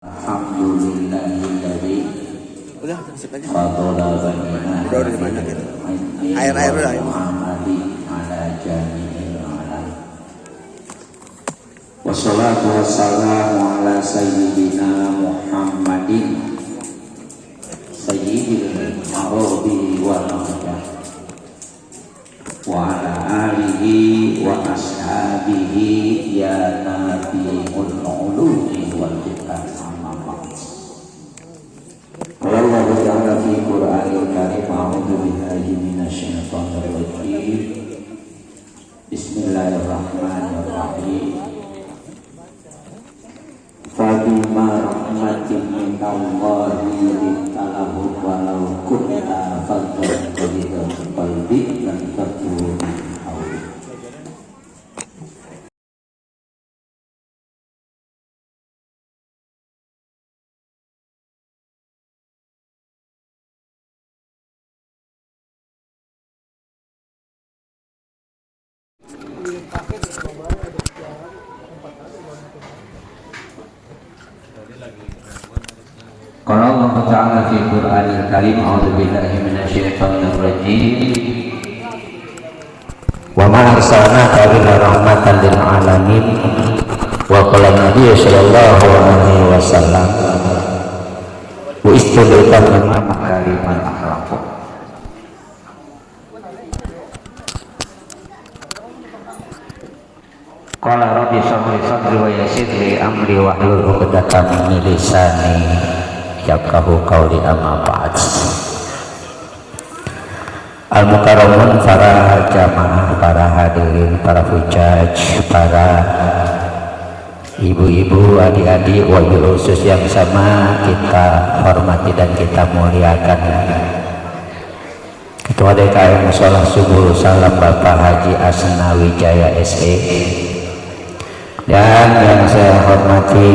Alhamdulillahilladzi udah sip aja. fadala bainana Udah banyak itu. Air udah ya. ala jami'il alam. Wassalatu wassalamu ala sayyidina Muhammadin sayyidil ma'rufi wal mahdah wa ala alihi wa ashabihi ya nabiul ulumi wal hikam. Allah Ta'ala fi Qur'anil Karim, a'udzu billahi minasyaitonir rajim. Bismillahirrahmanirrahim. Fabima rahmatin minallahi lintalahu walau kunta fadlan qalidal qalbi lan takun hauli. Qala Allah Ta'ala fi Qur'anil Karim, a'udzu billahi minasyaitonir rajim. Wa ma arsalnaka illa rahmatan lil alamin. Wa qala Nabi sallallahu alaihi wasallam wa istulika min makarimal akhlaq. Qala rabbi shrah li sadri wa yassir li amri wahlul 'uqdatam min lisani yafqahu qawli, amma ba'd. Al-mukarramun, para jamaah, para hadirin, para hujaj, para ibu-ibu, adik-adik, wabil khusus yang sama kita hormati dan kita muliakan, Ketua DKM Musholah Subuh Salam Bapak Haji Asnawi Jaya SE, dan yang saya hormati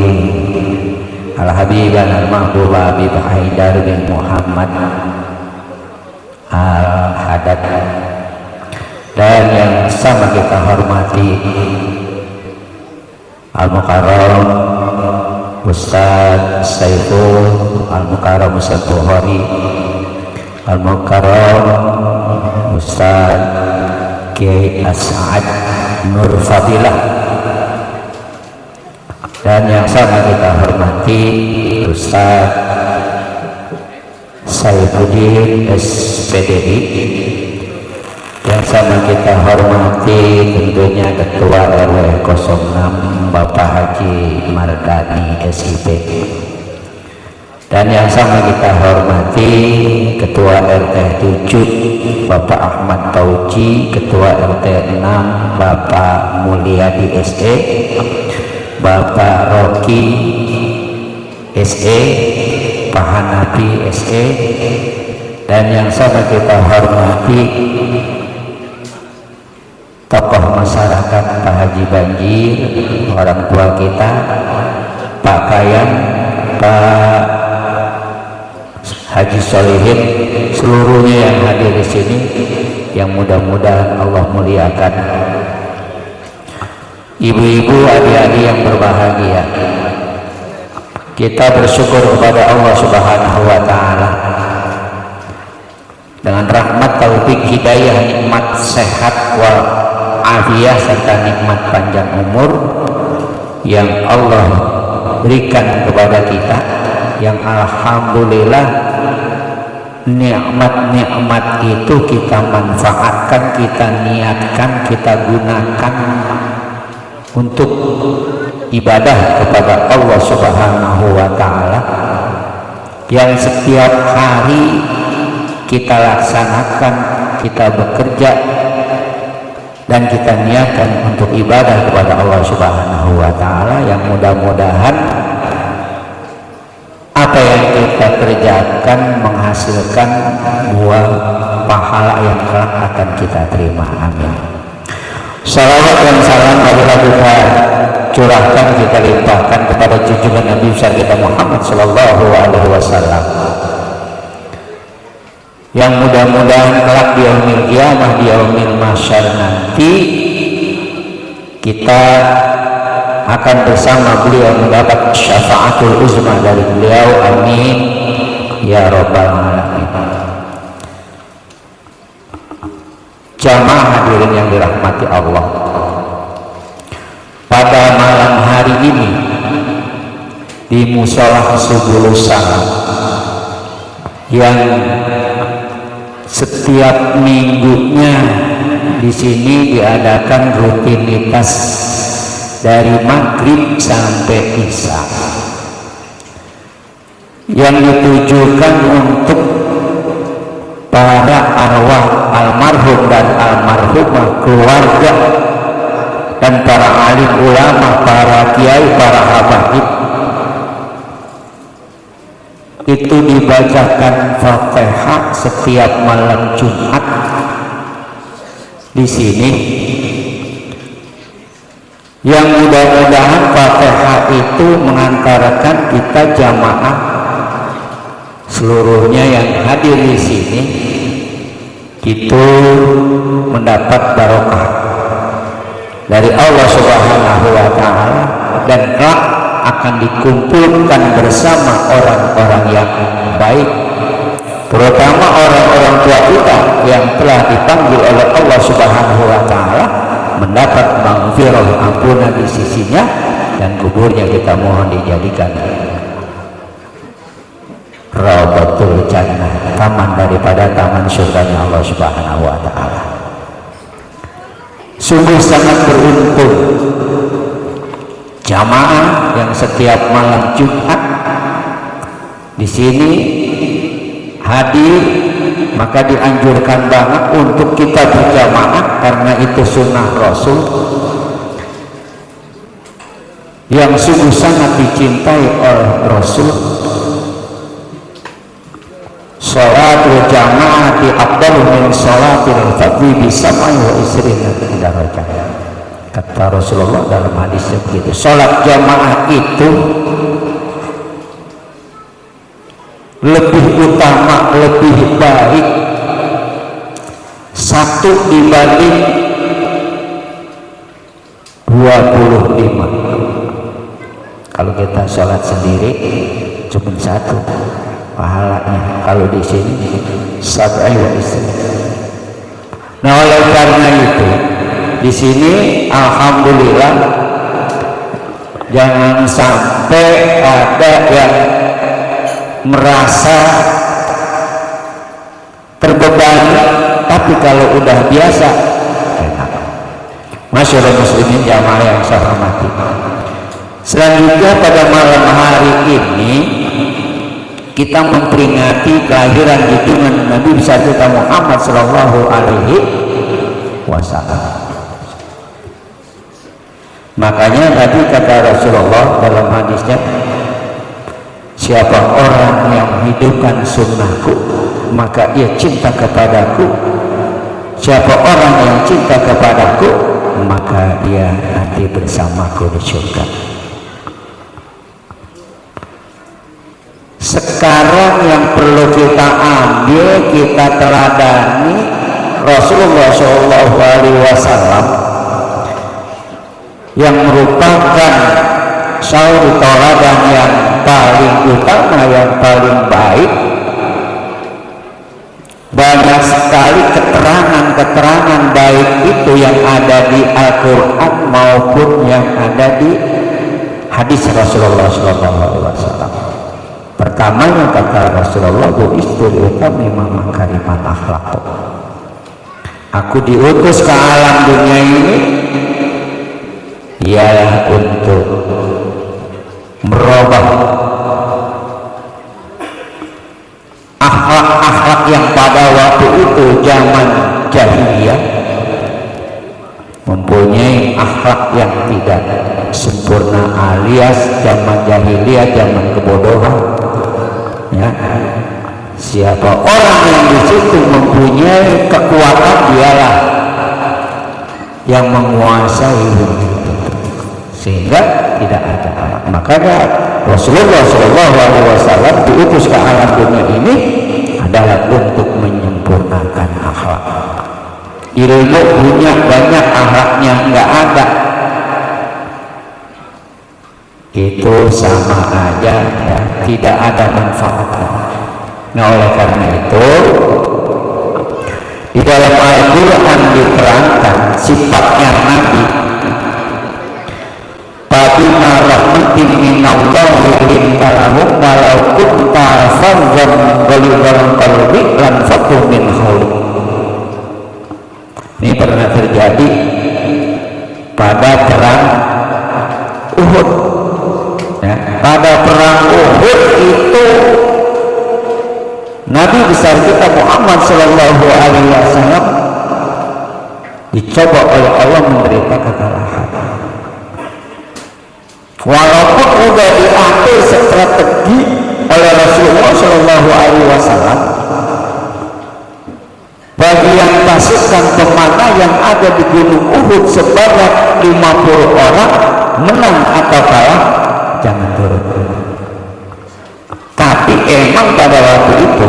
Al-Habiban Al-Mahbub Habib Haidar bin Muhammad Al-Hadad, dan yang sama kita hormati Al-Mukarram Ustaz Saiful, Al-Mukarram Ustaz Bukhari, Al-Mukarram Ustaz Kiai As'ad Nur Fadilah, dan yang sama kita hormati Ustaz Saifuddin SPDI, yang sama kita hormati tentunya Ketua RW 06 Bapak Haji Mardani SIP, dan yang sama kita hormati Ketua RT 7 Bapak Ahmad Tauji, Ketua RT 6 Bapak Mulyadi SE, Bapak Roki SE, Pak Hanafi SE, dan yang sama kita hormati tokoh masyarakat Pak Haji Banjir, orang tua kita, Pak Kayan, Pak Haji Solihin, seluruhnya yang hadir di sini, yang mudah-mudahan Allah muliakan. Ibu-ibu, adik-adik yang berbahagia, kita bersyukur kepada Allah Subhanahu wa Ta'ala dengan rahmat, taufik, hidayah, nikmat, sehat, wal afiyah, serta nikmat panjang umur yang Allah berikan kepada kita, yang alhamdulillah nikmat-nikmat itu kita manfaatkan, kita niatkan, kita gunakan untuk ibadah kepada Allah Subhanahu wa Ta'ala, yang setiap hari kita laksanakan, kita bekerja dan kita niatkan untuk ibadah kepada Allah Subhanahu wa Ta'ala, yang mudah-mudahan apa yang kita kerjakan menghasilkan buah pahala yang kelak akan kita terima. Amin. Salawat dan salam marilah kita curahkan, kita limpahkan kepada junjungan Nabi besar kita Muhammad Sallallahu Alaihi Wasallam, yang mudah-mudahan kelak di yaumil qiyamah, di yaumil mahsyar nanti, kita akan bersama beliau mendapat syafaatul uzma dari beliau. Amin ya rabbal alamin. Jamaah hadirin yang dirahmati Allah, pada malam hari ini di Mushola Subulus Salam yang setiap minggunya di sini diadakan rutinitas dari maghrib sampai isya, yang ditujukan untuk para arwah almarhum dan almarhumah, keluarga dan para alim ulama, para kiai, para habaib. Itu dibacakan Fatihah setiap malam Jumat di sini, yang mudah-mudahan Fatihah itu mengantarkan kita jamaah seluruhnya yang hadir di sini itu mendapat barokah dari Allah Subhanahu wa taala, dan kelak akan dikumpulkan bersama orang-orang yang baik, terutama orang-orang tua kita yang telah dipanggil oleh Allah Subhanahu wa taala mendapat maghfirah, ampunan di sisinya, dan kuburnya kita mohon dijadikan Raudhatul Jannah, taman daripada taman surganya Allah Subhanahu wa taala. Sungguh sangat beruntung jamaah yang setiap malam Jumat di sini hadir. Maka dianjurkan banget untuk kita berjamaah, karena itu sunnah Rasul yang sungguh sangat dicintai oleh Rasul. Sholatul jamaati afdalu min sholatil fardhi bi sab'i wa isrina darajah, kata Rasulullah dalam hadisnya begitu. Sholat jamaah itu lebih utama, lebih baik satu dibanding 25. Kalau kita sholat sendiri cuma satu pahalanya, kalau di sini sab'i wa isri. Nah, oleh karena itu di sini alhamdulillah jangan sampai ada yang merasa terbebani, tapi kalau udah biasa enak. Masyaallah muslimin jamaah yang saya hormati, selanjutnya pada malam hari ini kita memperingati kelahiran junjungan Nabi besar kita Muhammad sallallahu alaihi wasallam. Makanya tadi kata Rasulullah dalam hadisnya, siapa orang yang hidupkan sunnahku maka ia cinta kepadaku, siapa orang yang cinta kepadaku maka dia nanti bersamaku di surga. Sekarang yang perlu kita ambil, kita teladani Rasulullah SAW yang merupakan suri tauladan yang paling utama, yang paling baik. Banyak sekali keterangan-keterangan baik itu yang ada di Al-Quran maupun yang ada di hadis Rasulullah SAW. Pertamanya kata Rasulullah, bu'istu liutammima makarimal akhlaq. Aku diutus ke alam dunia ini ialah untuk merubah akhlak-akhlak yang pada waktu itu zaman jahiliyah mempunyai akhlak yang tidak sempurna, alias zaman jahiliyah, zaman kebodohan. Ya, siapa orang yang di situ mempunyai kekuatan, dialah yang menguasai, sehingga tidak ada alat. Makanya Rasulullah SAW diutus ke alam dunia ini adalah untuk menyempurnakan akhlak. Ilmu punya banyak, akhlaknya nggak ada. itu sama aja ya, tidak ada manfaatnya. Nah oleh karena itu di dalam Al-Quran diterangkan sifatnya Nabi, Fabima rahmatin minallahi linta lahum walau kunta faddan ghalidhal qalbi lanfaddu min hawlik. Ini pernah terjadi pada perang Uhud ya, pada perang Uhud itu Nabi besar kita Muhammad Sallallahu Alaihi Wasallam dicoba oleh Allah menderita kekalahan. Walaupun sudah diatur strategi oleh Rasulullah Sallallahu Alaihi Wasallam, bagian pasukan pemanah yang ada di Gunung Uhud sebanyak 50 orang menang atau kalah jangan turun. Tapi emang pada waktu itu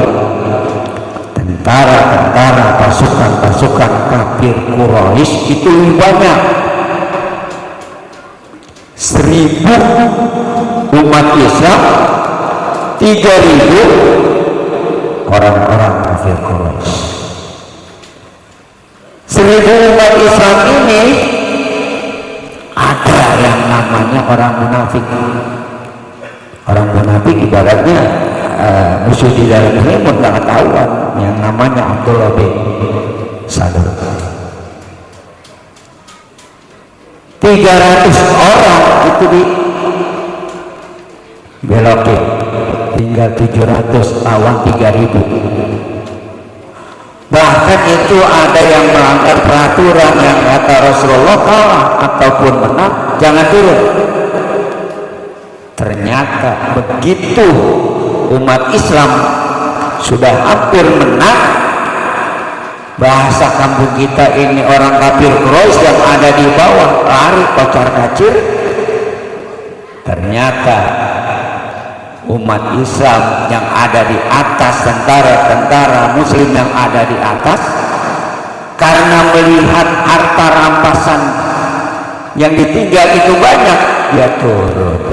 tentara-tentara, pasukan-pasukan kafir Quraisy itu lebih banyak. 1.000 umat Islam, 3.000 orang-orang kafir Quraisy. 1.000 umat Islam ini ada yang namanya orang munafik. Orang munafik ibaratnya musuh di dalam ini pun tak ketahuan, yang namanya Abdullah bin Salul. 300 orang itu dibelokin, tinggal 700 lawan 3.000. Bahkan itu ada yang melanggar peraturan yang kata Rasulullah kalah ataupun menang jangan turun. Ternyata begitu umat Islam sudah hampir menang, bahasa kampung kita ini orang kafir Quraisy yang ada di bawah lari kocar kacir. Ternyata umat Islam yang ada di atas, tentara-tentara muslim yang ada di atas, karena melihat harta rampasan yang ditinggal itu banyak, dia turun.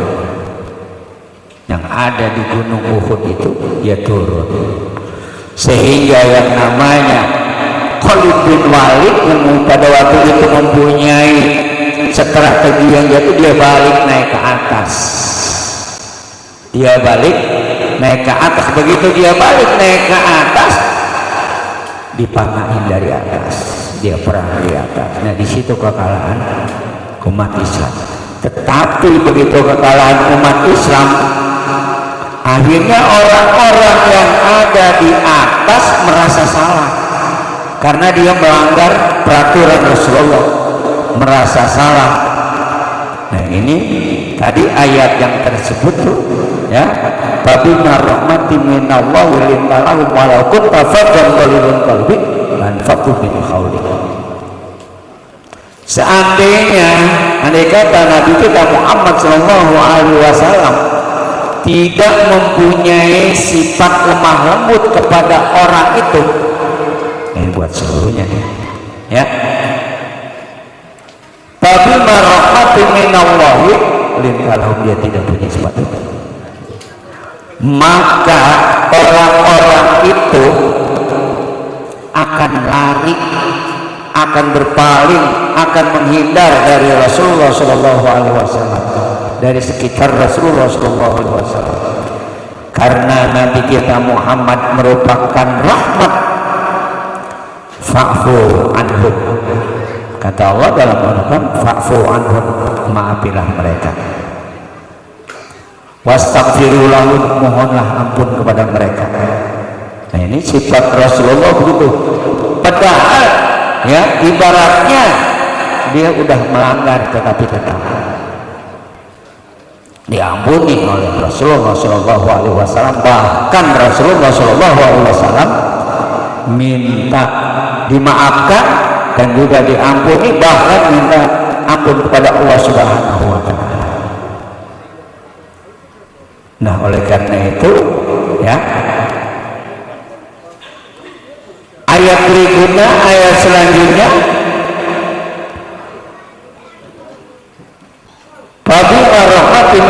Yang ada di Gunung Uhud itu dia turun, sehingga yang namanya Khalid bin Walid yang pada waktu itu mempunyai strategi yang jatuh, dia balik naik ke atas. Dia balik naik ke atas. Begitu dia balik naik ke atas, dipanahin dari atas, dia perang di atas. Nah di situ kekalahan umat Islam. Tetapi begitu kekalahan umat Islam, akhirnya orang-orang yang ada di atas merasa salah karena dia melanggar peraturan Rasulullah, merasa salah. Nah ini tadi ayat yang tersebut tuh ya, Fabima rahmatin minallahi linta lahum walau kunta faddan ghalidhal qalbi lanfaddu min hawlik. Seandainya andai kata Nabi kita Muhammad Sallallahu Alaihi Wasallam tidak mempunyai sifat lemah lembut kepada orang itu, ini buat seluruhnya ya, tapi rahmatin minallahi lintalahum, dia tidak punya sifat itu, maka orang-orang itu akan lari, akan berpaling, akan menghindar dari Rasulullah Shallallahu Alaihi Wasallam, dari sekitar Rasulullah Shallallahu Alaihi Wasallam, karena Nabi kita Muhammad merupakan rahmat. Fa'fu anhum, kata Allah dalam Al-Quran, fa'fu anhum, maafilah mereka. Wastaghfiru lahum, mohonlah ampun kepada mereka. Nah ini sifat Rasulullah begitu. Padahal ya ibaratnya dia udah melanggar, tetapi tetap diampuni oleh Rasulullah Shallallahu Alaihi Wasallam. Bahkan Rasulullah Shallallahu Alaihi Wasallam minta dimaafkan dan juga diampuni, bahkan minta ampun kepada Allah Subhanahu wa Ta'ala. Nah oleh karena itu ya, ayat berikutnya, ayat selanjutnya, Fabima rahmatin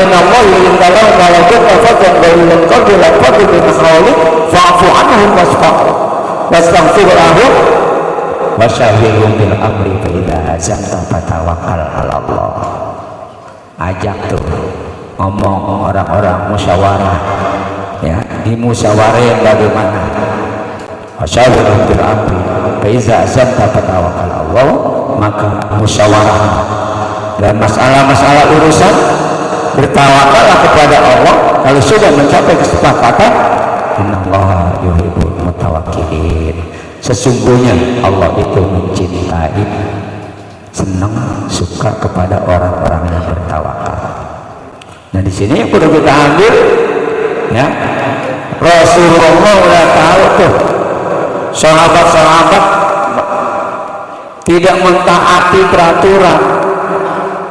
taqarrabu min hawlik fa'fu anhum wastaghfir lahum wasyawirhum bil amri fa idza azamta fatawakkal 'ala Allah. Ajak tuh ngomong orang-orang musyawarah, ya, di musyawarah yang bagaimana? Wasyawirhum bil amri fa idza azamta fatawakkal 'ala Allah. Maka musyawarah dan masalah-masalah urusan bertawakallah kepada Allah. Kalau sudah mencapai kesepakatan, innallaha yuhibbul mutawakkilin. Sesungguhnya Allah itu mencintai, senang, suka kepada orang-orang yang bertawakal. Nah di sini yang perlu kita ambil, ya, Rasulullah udah tahu tuh sahabat-sahabat tidak mentaati peraturan,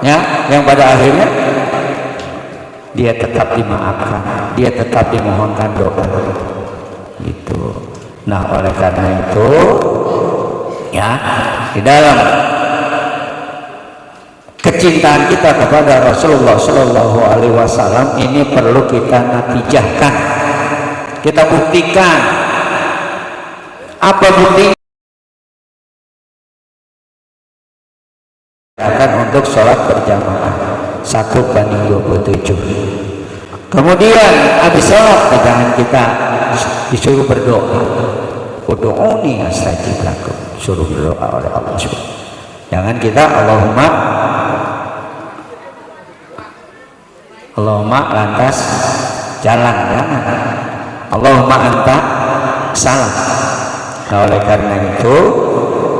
ya, yang pada akhirnya dia tetap dimaafkan, dia tetap dimohonkan doa, gitu. Nah oleh karena itu, ya, di dalam kecintaan kita kepada Rasulullah Shallallahu Alaihi Wasallam ini perlu kita natijahkan, kita buktikan. Apa buktinya? Akan untuk sholat berjamaah 1/27. Kemudian habis sholat jangan kita disuruh berdoa. Ud'uni astajib lakum, suruh berdoa oleh Allah. Jangan kita Allahumma lantas jalan, jangan. Allahumma anta salam. Nah, oleh karena itu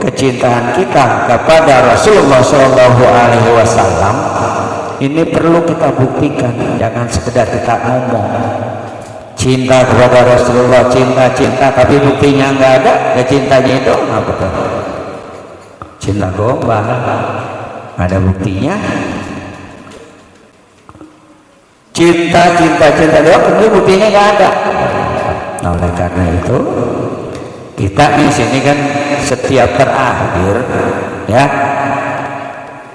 kecintaan kita kepada Rasulullah Shallallahu Alaihi Wasallam ini perlu kita buktikan. Jangan sekedar kita ngomong cinta kepada Rasulullah, cinta, tapi buktinya nggak ada. Ya cintanya itu nggak betul. Cinta gombal, ada buktinya. Cinta doang, tapi buktinya nggak ada. Nah, oleh karena itu kita di sini kan setiap terakhir, ya,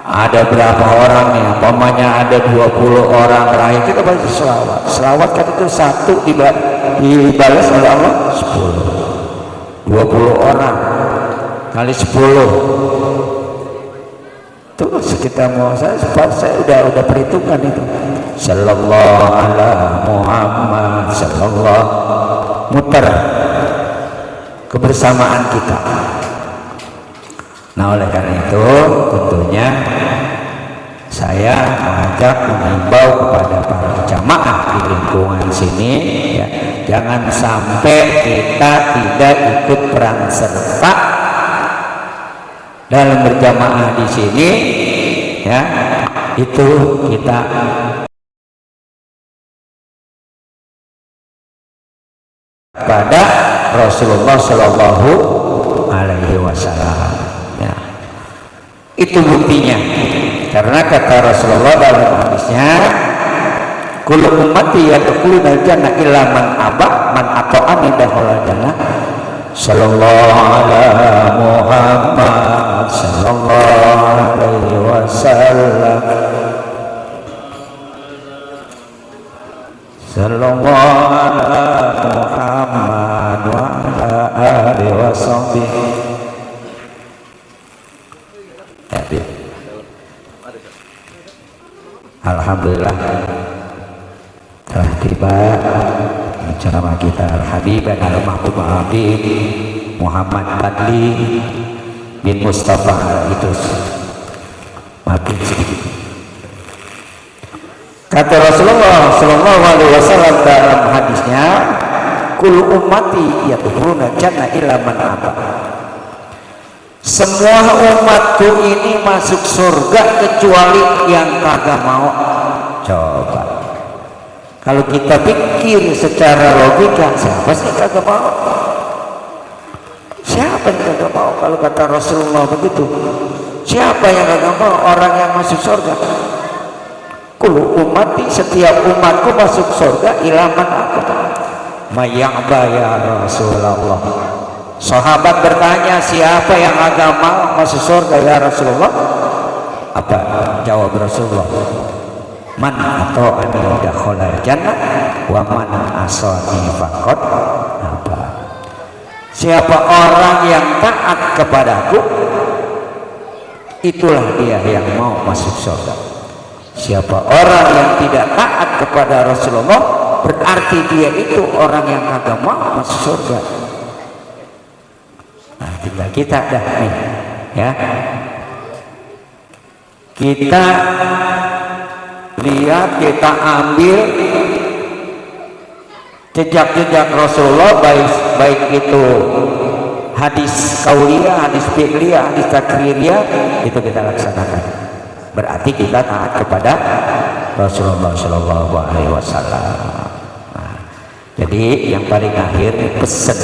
ada berapa orang nih, umpamanya ada 20 orang terakhir, kita baca selawat. Selawat kan itu satu dibalas oleh Allah 10. 20 orang kali 10 tuh sekitar saya udah perhitungan itu. Sallallahu ala Muhammad, sallallahu, muter kebersamaan kita. Nah oleh karena itu tentunya saya mengimbau kepada para jamaah di lingkungan sini, ya, jangan sampai kita tidak ikut peran serta dalam berjamaah di sini, ya, itu kita pada Rasulullah Shallallahu Alaihi Wasallam, ya. Itu buktinya, karena kata Rasulullah dalam hadisnya, kullu ummati yadkhuluna jannah illa man aba man ata'ani dakhala jannah. Sallallahu ala Muhammad sallallahu alaihi wasallam. Sallallahu ala Muhammad wa ala alihi wasahbihi. Alhamdulillah telah tiba ceramah kita Al-Habib dan Al-Mahbub Habib Muhammad Fadli bin Mustafa Al-Idrus. Makin sedikit. Kata Rasulullah Sallallahu Alaihi Wasallam dalam hadisnya, kullu ummati yadkhuluna jannah illa man aba. Semua umatku ini masuk surga kecuali yang kagak mau. Coba, kalau kita pikir secara logika, siapa sih kagak mau? Siapa yang kagak mau? Kalau kata Rasulullah begitu, siapa yang kagak mau orang yang masuk surga? Kullu ummati, setiap umatku masuk surga illa man aba. Maya'ba ya Rasulullah. Sahabat bertanya, siapa yang agama masuk surga ya Rasulullah? Apa jawab Rasulullah? man atau ani dakhalal jannah wa man asani faqad aba. Siapa orang yang taat kepadaku, itulah dia yang mau masuk surga. Siapa orang yang tidak taat kepada Rasulullah, berarti dia itu orang yang kagak mau masuk surga. Nah, tinggal kita dah nih, ya. Kita lihat, kita ambil jejak-jejak Rasulullah, baik itu hadis kauliyah, hadis fi'liyah, hadis takririah, itu kita laksanakan. Berarti kita taat kepada Rasulullah Shallallahu Alaihi Wasallam. Nah, jadi yang paling akhir pesan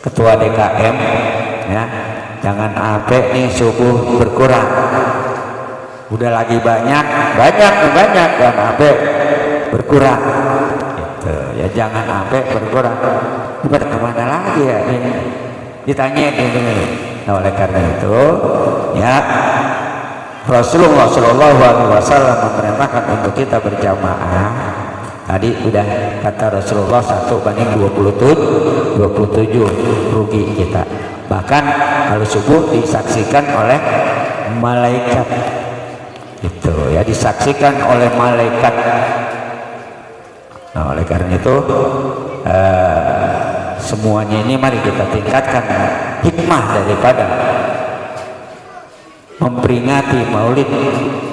Ketua DKM, ya, jangan sampai nih subuh berkurang. Udah lagi banyak dan sampai berkurang. Gitu. Ya jangan sampai berkurang. Kemana lagi ya ini? Ditanya ini. Nah, oleh karena itu, ya, Rasulullah Shallallahu Alaihi Wasallam memerintahkan untuk kita berjamaah. Tadi udah kata Rasulullah 1:27 rugi kita. Bahkan kalau subuh disaksikan oleh malaikat, itu ya, disaksikan oleh malaikat. Nah, oleh karena itu semuanya ini mari kita tingkatkan hikmah daripada memperingati Maulid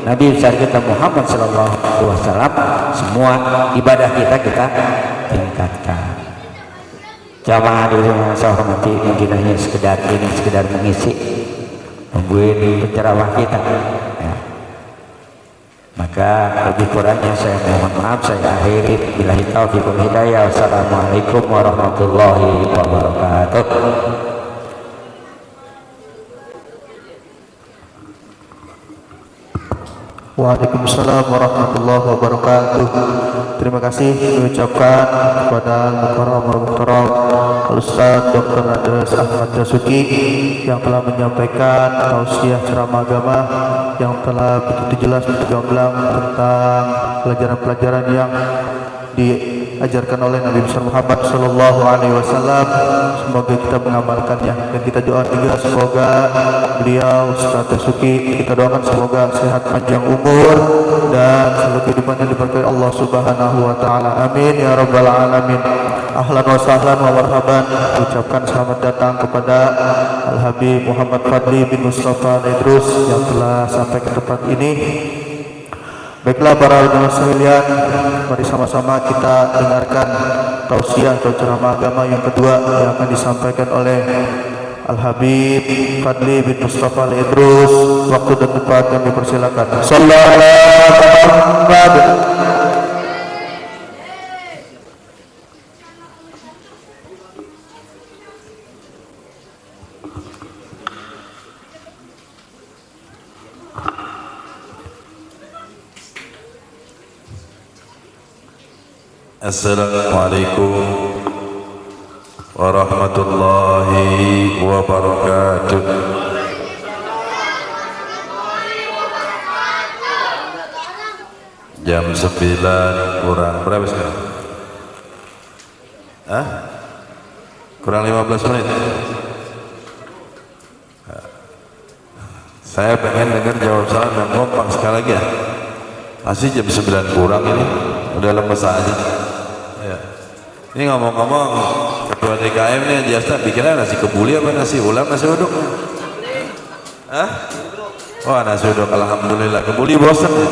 Nabi besar kita Muhammad Sallallahu Alaihi Wasallam. Semua ibadah kita tingkatkan. Jamaah dulu yang saya hormati, mungkin hanya sekedar mengisi membuat penceramah kita, ya. Maka lebih kurangnya saya mohon maaf, saya akhiri. Billahi taufiq wal hidayah. Wassalamualaikum warahmatullahi wabarakatuh. Waalaikumsalam warahmatullahi wabarakatuh. Terima kasih diucapkan kepada Mukarram Al-Ustaz Dr. Andes Ahmad Dasuki yang telah menyampaikan tausiah ceramah agama yang telah begitu jelas menggamblang tentang pelajaran-pelajaran yang diajarkan oleh Nabi besar Muhammad Sallallahu Alaihi Wasallam. Semoga kita mengamalkannya dan kita doakan juga semoga beliau Ustaz Dasuki, kita doakan semoga sehat panjang umur dan seluruh kehidupannya diberkahi Allah Subhanahu Wa Taala. Amin ya Rabbal Alamin. Ahlan wa sahlan wa marhaban. Ucapkan selamat datang kepada Al Habib Muhammad Fadli bin Mustafa Idrus yang telah sampai ke tempat ini. Baiklah para jemaah sekalian, mari sama-sama kita dengarkan tausiah atau ceramah agama yang kedua yang akan disampaikan oleh Al-Habib Fadli bin Mustafa Idrus. Waktu dan tempat kami persilakan. Sallallahu alaihi wasallam. Assalamualaikum warahmatullahi wabarakatuh. Jam 9 kurang berapa sekarang? Kurang 15 menit. Saya pengen dengar jawab salam yang kompak sekali lagi ya. Masih jam 9 kurang ini, udah lemes aja. Ini ngomong-ngomong, Ketua DKM ini jasa bikinnya nasi kebuli apa nasi ulam, nasi uduk? Oh, nasi uduk, alhamdulillah. Kebuli bosan ya?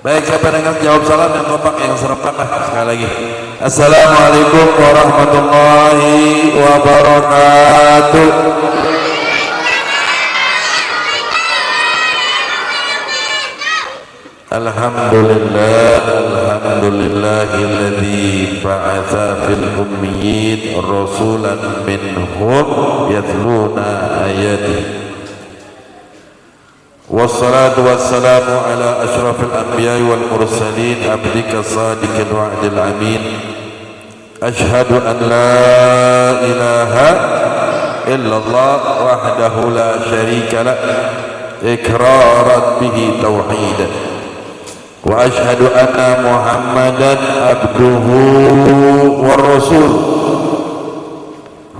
Baik, saya pengen jawab salam yang kompak, yang serempak sekali lagi. Assalamualaikum warahmatullahi wabarakatuh. Alhamdulillahilladzi ba'atsa fil ummiyin rasulan minhum yatluna ayatihi. Wassalatu wassalamu ala asyrafil anbiya'i wal mursalin abdika sadiqil wa'dil amin. Ashhadu an la ilaha illallah wahdahu la syarika lah. إقرارا به توحيدا وأشهد أن محمدا عبده والرسول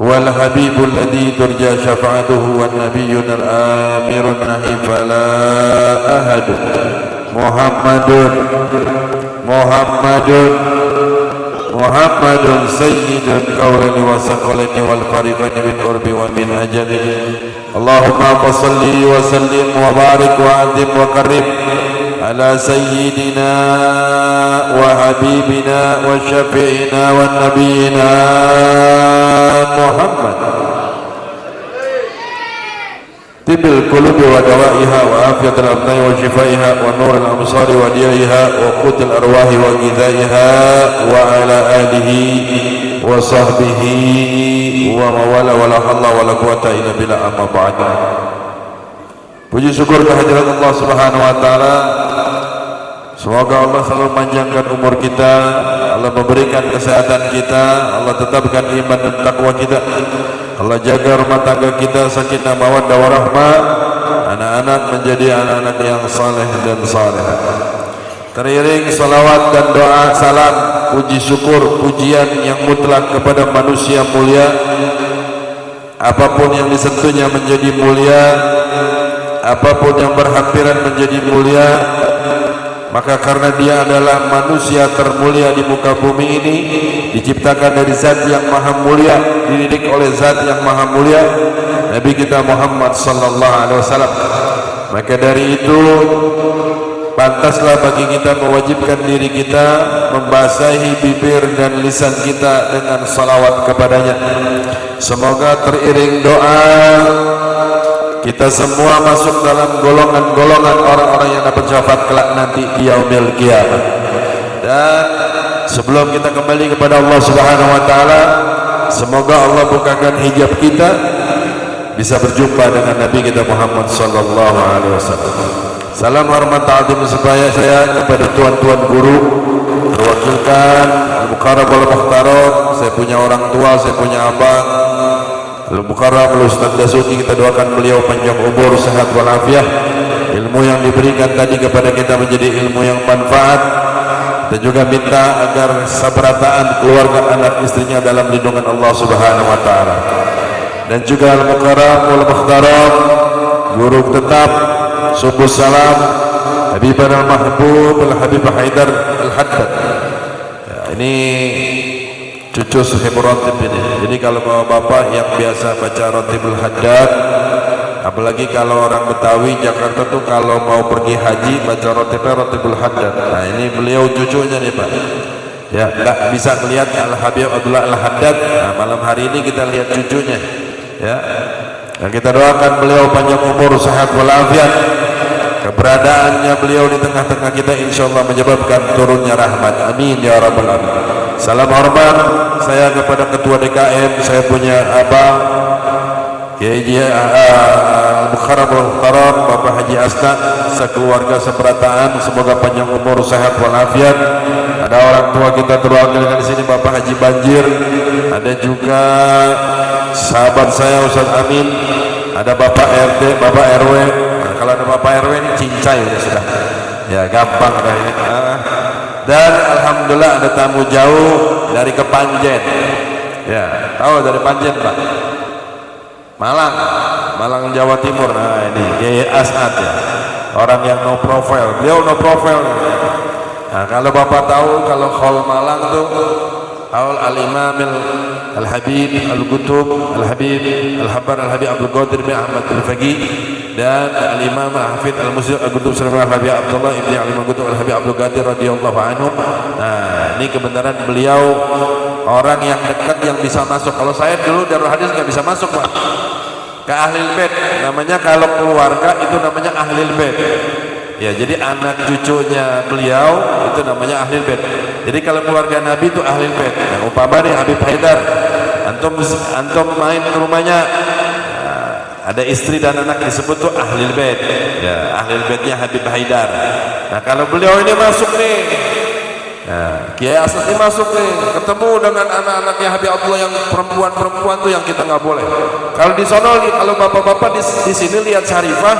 هو الحبيب الذي ترجى شفاعته والنبي الآمر النهي فلا أحد محمد سيد الكون وثقلين والفريقين من قرب ومن أجل اللهم صل وسلم وبارك وعظم وكرم على سيدنا وحبيبنا وشفيعنا ونبينا محمد طب القلوب ودوائها وعافية الأبناء وشفائها ونور الأبصار وديائها وقوت الأرواح وغذائها وعلى آله وصحبه وموالا ولا حول ولا قوة إلا بالله أما بعد. Puji syukur kehadirat Allah Subhanahu wa taala. Semoga Allah selalu memanjangkan umur kita, Allah memberikan kesehatan kita, Allah tetapkan iman dan takwa kita, Allah jaga rumah tangga kita sakinah mawaddah warahmah, anak-anak menjadi anak-anak yang saleh dan salehah. Teriring salawat dan doa salam, puji syukur, pujian yang mutlak kepada manusia mulia. Apapun yang disentuhnya menjadi mulia, apapun yang berhampiran menjadi mulia. Maka karena dia adalah manusia termulia di muka bumi ini, diciptakan dari zat yang maha mulia, dididik oleh zat yang maha mulia, Nabi kita Muhammad sallallahu alaihi wasallam. Maka dari itu pantaslah bagi kita mewajibkan diri kita membasahi bibir dan lisan kita dengan salawat kepadanya. Semoga teriring doa kita semua masuk dalam golongan-golongan orang-orang yang dapat syafaat kelak nanti di yaumil qiyamah. Dan sebelum kita kembali kepada Allah Subhanahu wa taala, semoga Allah bukakan hijab kita bisa berjumpa dengan Nabi kita Muhammad sallallahu alaihi wasallam. Salam hormat ta'zim supaya saya kepada tuan-tuan guru, terwakilkan Al-Mukarram wal Muhtaram, saya punya orang tua, saya punya abang Al-Mukarram Ustaz Dasuki, kita doakan beliau panjang umur, sehat walafiat, ilmu yang diberikan tadi kepada kita menjadi ilmu yang manfaat. Kita juga minta agar sabarataan keluarga anak istrinya dalam lindungan Allah Subhanahu wa taala. Dan juga Al-Mukarram wal Muhtaram guru tetap subuh salam Habibana al-Mahbub Al-Habib Haidar Al-Haddad. Ya, ini cucu sahib rotib ini. Jadi kalau bapak yang biasa baca rotibul haddad, apalagi kalau orang Betawi Jakarta tuh kalau mau pergi haji baca rotibul haddad. Nah ini beliau cucunya nih Pak. Ya nggak bisa melihat Al-Habib Abdullah Al-Haddad. Nah malam hari ini kita lihat cucunya. Ya. Dan kita doakan beliau panjang umur, sehat walafiat. Keberadaannya beliau di tengah-tengah kita insyaallah menyebabkan turunnya rahmat. Amin ya rabbal alamin. Salam hormat saya kepada ketua DKM, saya punya abang Kiai Al-Mukarram Al-Muhtaram Bapak Haji Asna, sekeluarga seberataan, semoga panjang umur, sehat walafiat. Ada orang tua kita terwakilkan di sini Bapak Haji Banjir, ada juga sahabat saya Ustaz Amin, ada Bapak RT, Bapak RW. Nah, kalau ada Bapak RW ini cincai ya sudah. Ya gampang dah ini. Dan alhamdulillah ada tamu jauh dari Kepanjen. Ya, tahu dari Panjen Pak? Malang Jawa Timur. Nah ini Kiai As'ad ya, orang yang no profile. Beliau no profile. Nah kalau Bapak tahu, kalau Khol Malang tuh Haul Al-Imam Al-Habib Al-Qutub Al-Habib Al-Habar Al-Habib Abdul Qadir bin Ahmad Al-Faqih dan Al-Imam Hafidh Al-Muslim Al-Qutub Sulaiman Al-Habib Abdullah Ibn Al-Imam Qutub Al-Habib Abdul Qadir radhiyallahu anhu. Nah ini kebenaran beliau orang yang dekat yang bisa masuk. Kalau saya dulu Darul Hadis nggak bisa masuk Pak ke Ahlul Bait, namanya kalau keluarga itu namanya Ahlul Bait. Ya, jadi anak cucunya beliau itu namanya Ahlul Bait. Jadi kalau keluarga Nabi itu Ahlul Bait. Nah, umpamanya Habib Haidar, antum main ke rumahnya, ada istri dan anak disebut tuh Ahlul Bait. Ya, Ahlul Baitnya Habib Haidar. Nah, kalau beliau ini masuk nih, nah, Kiai Asad ini masuk nih, ketemu dengan anak-anaknya Habib Abdullah yang perempuan tuh yang kita nggak boleh. Kalau di sono, kalau bapak-bapak di sini lihat Syarifah,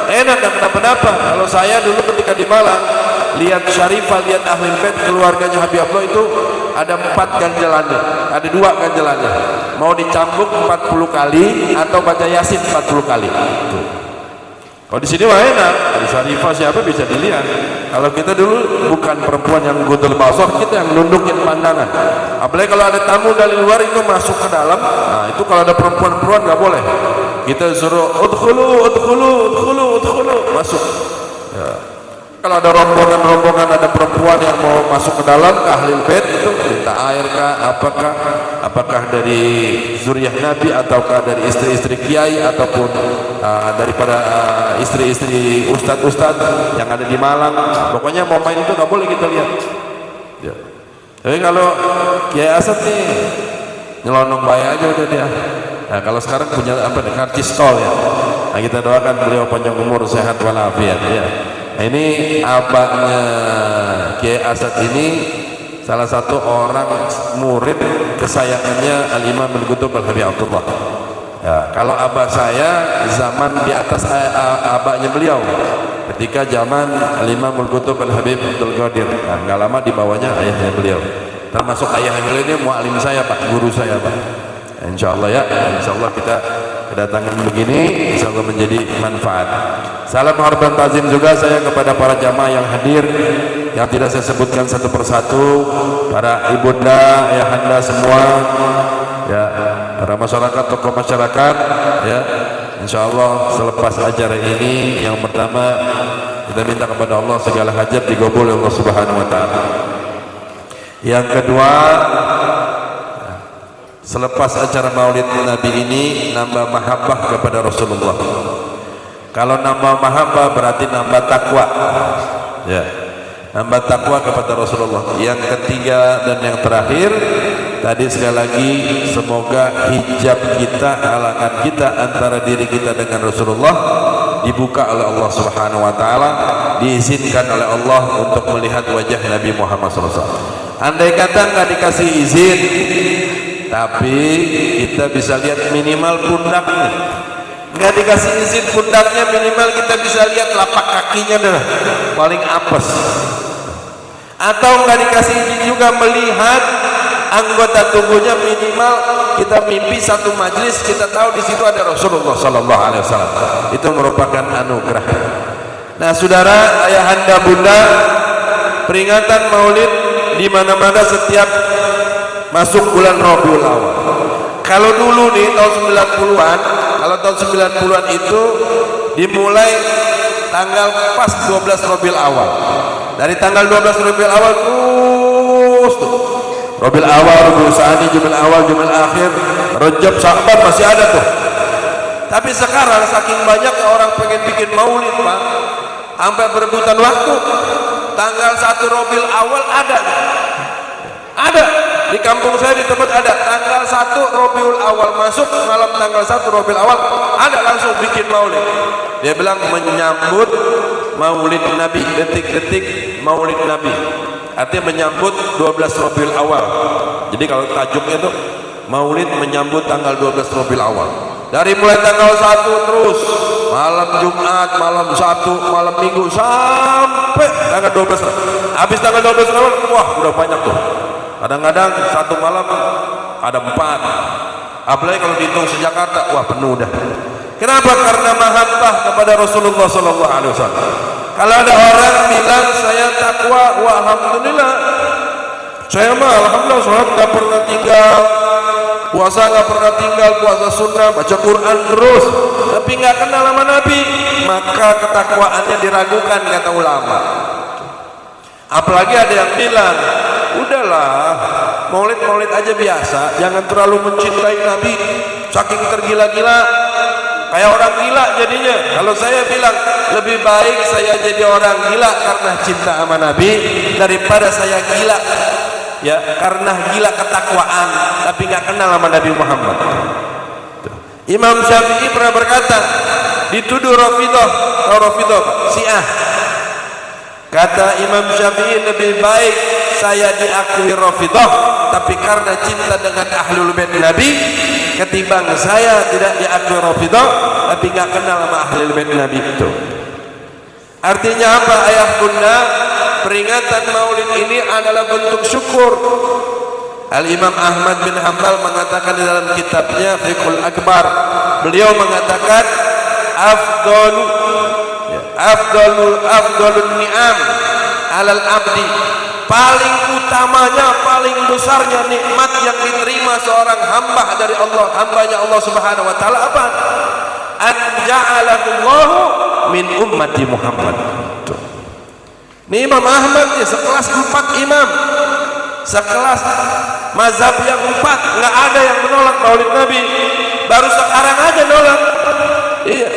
enak, gak kenapa-napa. Kalau saya dulu ketika di Malang lihat Syarifah, lihat Ahlul Bait, keluarganya Habib Abdullah itu ada 4 ganjalannya, ada 2 ganjalannya, mau dicambuk 40 kali atau baca Yasin 40 kali. Tuh. Kalau di sini mah enak, di Syarifah siapa bisa dilihat. Kalau kita dulu bukan perempuan yang gudul basah, kita yang nundukin pandangan. Apalagi kalau ada tamu dari luar itu masuk ke dalam, nah itu kalau ada perempuan-perempuan nggak boleh. Kita suruh udkhulu, masuk. Ya. Kalau ada rombongan ada perempuan yang mau masuk ke dalam ke Ahlul Bait itu minta air kah, apakah dari zuriyah Nabi ataukah dari istri-istri kiai ataupun daripada istri-istri ustadz-ustadz yang ada di Malang, pokoknya mau main itu nggak boleh kita lihat. Ya. Tapi kalau Kiai Asad nih nyelonong bayi aja udah dia. Nah kalau sekarang punya apa nih, karcis tol ya. Nah kita doakan beliau panjang umur, sehat walafiat ya. Nah, ini abahnya Kiai Asad ini salah satu orang murid kesayangannya Al-Imam Al-Qutb Al-Habib Abdullah. Ya, kalau abah saya zaman di atas abahnya beliau ketika zaman Al-Imam Al-Qutb Al-Habib Abdul Qadir. Nah, nggak lama di bawahnya ayahnya beliau. Termasuk ayahnya beliau ini mualim saya Pak, guru saya Pak. Insyaallah ya, insyaallah kita kedatangan begini insyaallah menjadi manfaat. Salam hormat tazim juga saya kepada para jamaah yang hadir, yang tidak saya sebutkan satu persatu, para ibunda, ayahanda semua, ya, para masyarakat, tokoh masyarakat, ya. Insyaallah selepas acara ini yang pertama kita minta kepada Allah segala hajat digabul oleh Allah Subhanahu wa taala. Yang kedua, selepas acara Maulid Nabi ini nambah mahabbah kepada Rasulullah. Kalau nambah mahabbah berarti nambah takwa. Ya. Nambah takwa kepada Rasulullah. Yang ketiga dan yang terakhir, tadi sekali lagi semoga hijab kita, halangan kita antara diri kita dengan Rasulullah dibuka oleh Allah Subhanahu wa taala, diizinkan oleh Allah untuk melihat wajah Nabi Muhammad SAW. Andai kata nggak dikasih izin, tapi kita bisa lihat minimal pundaknya. Nggak dikasih izin pundaknya, minimal kita bisa lihat lapak kakinya dah paling apes. Atau nggak dikasih izin juga melihat anggota tubuhnya, minimal kita mimpi satu majlis kita tahu di situ ada Rasulullah Sallallahu Alaihi Wasallam. Itu merupakan anugerah. Nah, saudara, ayahanda, bunda, peringatan Maulid di mana-mana setiap masuk bulan Rabiul Awal. Kalau dulu nih tahun 90-an, kalau tahun 90-an itu dimulai tanggal pas 12 Rabiul Awal. Dari tanggal 12 Rabiul Awal terus tuh. Rabiul Awal, Rabiul Tsani, Jumadil Awal, Jumadil Akhir, Rajab, Sya'ban masih ada tuh. Tapi sekarang saking banyaknya orang pengen bikin Maulid, Pak, sampai berebutan waktu. Tanggal 1 Rabiul Awal ada. Ada di kampung saya, di tempat ada tanggal 1 Rabiul Awal masuk, malam tanggal 1 Rabiul Awal ada langsung bikin Maulid. Dia bilang menyambut Maulid Nabi, detik-detik Maulid Nabi. Artinya menyambut 12 Rabiul Awal. Jadi kalau tajuknya itu Maulid menyambut tanggal 12 Rabiul Awal. Dari mulai tanggal 1 terus malam Jumat, malam Sabtu, malam Minggu sampai tanggal 12. Habis tanggal 12 awal, wah udah banyak tuh. Kadang-kadang satu malam ada 4. Apalagi kalau dihitung se-Jakarta, wah penuh dah. Kenapa? Karena mahabbah kepada Rasulullah Sallallahu Alaihi Wasallam. Kalau ada orang bilang saya takwa, wah alhamdulillah. Saya mah alhamdulillah sholat nggak pernah tinggal, puasa nggak pernah tinggal, puasa sunnah, baca Quran terus, tapi nggak kenal sama Nabi, maka ketakwaannya diragukan kata ulama. Apalagi ada yang bilang, udahlah maulid aja biasa, jangan terlalu mencintai Nabi, saking tergila-gila, kayak orang gila jadinya. Kalau saya bilang lebih baik saya jadi orang gila karena cinta sama Nabi daripada saya gila ya karena gila ketakwaan tapi nggak kenal sama Nabi Muhammad. Imam Syafi'i pernah berkata, dituduh Rafidah, Syiah. Kata Imam Syafi'i, lebih baik saya diakui Rafidah tapi karena cinta dengan Ahlul Bait Nabi ketimbang saya tidak diakui Rafidah tapi nggak kenal sama Ahlul Bait Nabi itu. Artinya apa ayah bunda? Peringatan maulid ini adalah bentuk syukur. Al-Imam Ahmad bin Hanbal mengatakan di dalam kitabnya Fiqhul Akbar, beliau mengatakan afdalun ni'am alal abdi, paling utamanya, paling besarnya nikmat yang diterima seorang hamba dari Allah, hambanya Allah Subhanahu wa taala apa? An ja'alahu min ummati Muhammad. Ini Imam Ahmad ya, sekelas 4 imam, sekelas mazhab yang 4, nggak ada yang menolak maulid Nabi, baru sekarang aja nolak. Iya.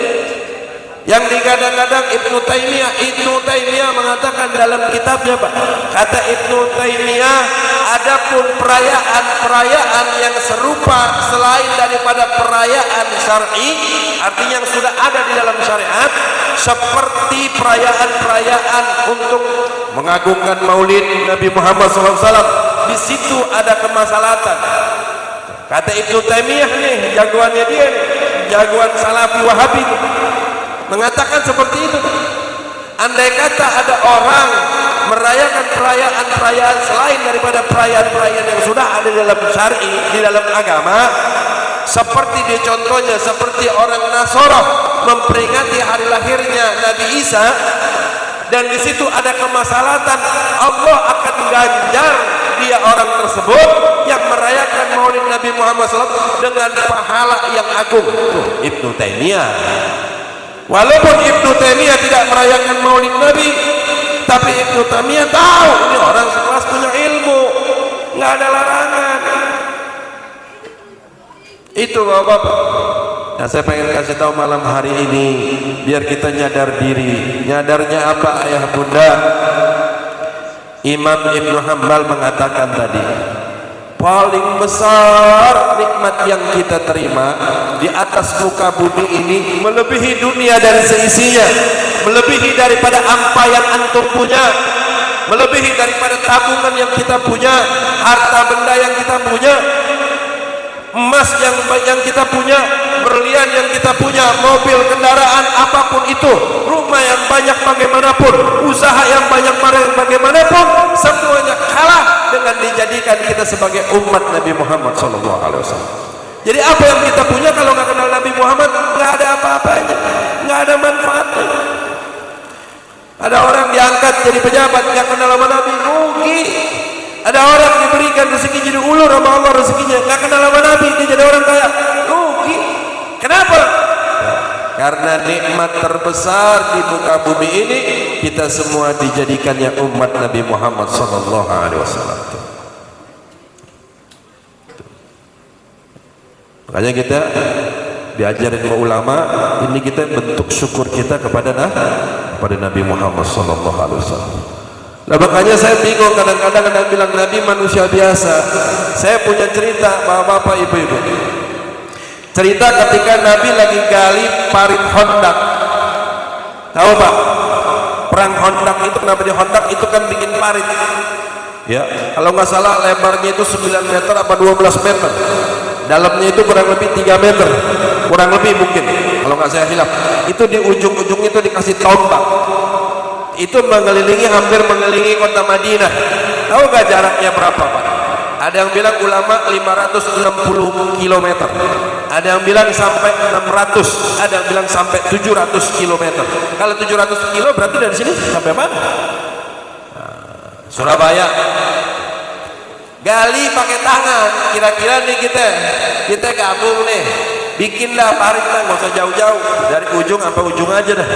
Yang digadang-gadang Ibnu Taimiyah mengatakan dalam kitabnya, Pak, kata Ibnu Taimiyah, adapun perayaan yang serupa selain daripada perayaan syar'i, artinya yang sudah ada di dalam syariat, seperti perayaan untuk mengagungkan maulid Nabi Muhammad SAW, di situ ada kemaslahatan. Kata Ibnu Taimiyah nih, jagoannya dia nih, jagoan Salafi Wahabi nih, mengatakan seperti itu. Andai kata ada orang merayakan perayaan selain daripada perayaan yang sudah ada di dalam syar'i, di dalam agama, seperti contohnya seperti orang Nasara memperingati hari lahirnya Nabi Isa, dan di situ ada kemaslahatan, Allah akan ganjar dia orang tersebut yang merayakan maulid Nabi Muhammad SAW dengan pahala yang agung. Ibnu Taimiyah. Walaupun Ibnu Taimiyah tidak merayakan maulid Nabi, tapi Ibnu Taimiyah tahu ini orang sekelas punya ilmu, nggak ada larangan. Itu Bapak-bapak. Nah, saya pengen kasih tahu malam hari ini biar kita nyadar diri. Nyadarnya apa ayah bunda? Imam Ibnu Hanbal mengatakan tadi, paling besar nikmat yang kita terima di atas muka bumi ini melebihi dunia dan seisinya, melebihi daripada apa yang antum punya, melebihi daripada tabungan yang kita punya, harta benda yang kita punya, emas yang kita punya, berlian yang kita punya, mobil, kendaraan, apapun itu, rumah yang banyak bagaimanapun, usaha yang banyak bagaimanapun, semuanya kalah dengan dijadikan kita sebagai umat Nabi Muhammad SAW. Jadi apa yang kita punya kalau nggak kenal Nabi Muhammad, nggak ada apa-apanya, nggak ada manfaatnya. Ada orang diangkat jadi pejabat nggak kenal sama Nabi, rugi. Ada orang diberikan rezeki jadi ulur sama Allah rezekinya, nggak kenal sama Nabi, dia jadi orang kaya, rugi. Kenapa? Karena nikmat terbesar di muka bumi ini kita semua dijadikannya umat Nabi Muhammad SAW. Makanya kita diajarin sama ulama, ini kita bentuk syukur kita kepada Nabi Muhammad SAW. Nah, makanya saya bingung kadang-kadang ada bilang Nabi manusia biasa. Saya punya cerita bapak-bapak, ibu-ibu. Cerita ketika Nabi lagi gali parit Hondak. Tahu Pak? Perang Hondak itu kenapa di Hondak itu kan bikin parit. Ya, kalau nggak salah lebarnya itu 9 meter apa 12 meter. Dalamnya itu kurang lebih 3 meter. Kurang lebih mungkin, kalau nggak saya hilaf. Itu di ujung-ujung itu dikasih tombak. Itu hampir mengelilingi kota Madinah. Tahu nggak jaraknya berapa Pak? Ada yang bilang ulama 560 km, ada yang bilang sampai 600, ada yang bilang sampai 700 km. Kalau 700 kilo berarti dari sini sampai mana? Surabaya. Gali pakai tangan, kira-kira nih kita gabung nih, bikinlah parit lah, nggak usah jauh-jauh, dari ujung sampai ujung aja dah,